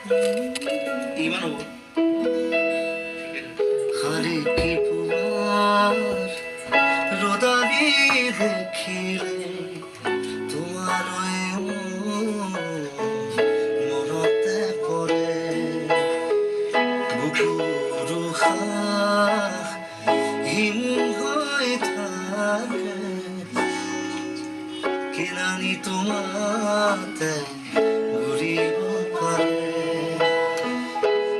ইমান হ'ব হৰে কি পুয়াৰ ৰোদাবি দেখিলে তোমাৰ মনতে পড়ে বুকুৰ হিম হৈ থাকে কিনানি তোমাতে ঘূৰিব পাৰে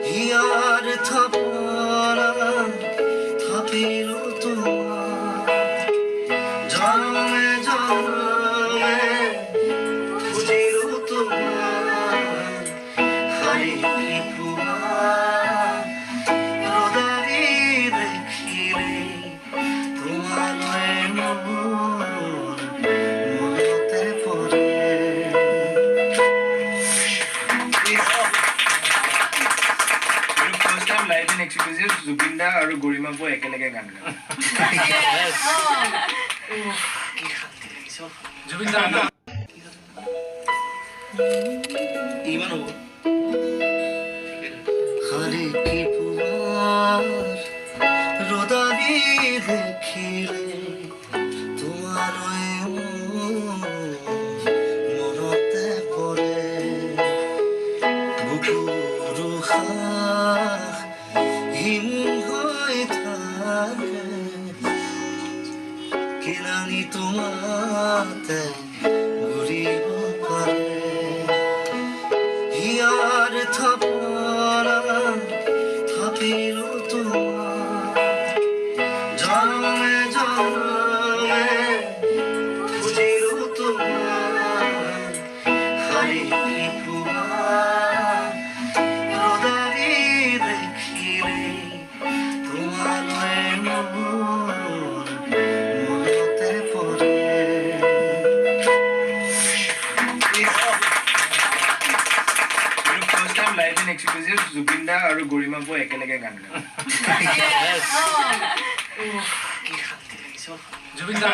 হিয়াৰ থাপনা থাকিল তোমাৰ জনমে জনমে বুজিল তোমাৰ হাৰি পুৱা ৰদাৰি দেখিলে তোমালৈ মনতে পৰে first time live in exclusive Zubeen দা আৰু গৰিমা বৌ একেলগে গান গায় কি শান্তি লাগিছে জুবিন দা ইমান হ'ব হরে কি পুয়ার রোদাবি দেখিলে তোমার মনতে পড়ে বুকুর হিম হৈ থাকে কিনানি তোমাতে ঘূৰিব পাৰে হিয়াৰ থাপনা থাকিল তোমাৰ জনমে জনমে বুজিল তোমাৰ হাৰি পুৱা ৰদাৰি দেখিলে তোমালৈ মনতে পৰে first time live in exclusive Zubeen দা আৰু গৰিমা বৌ একেলগে গান গায় কি শান্তি লাগিছে জুবিন দা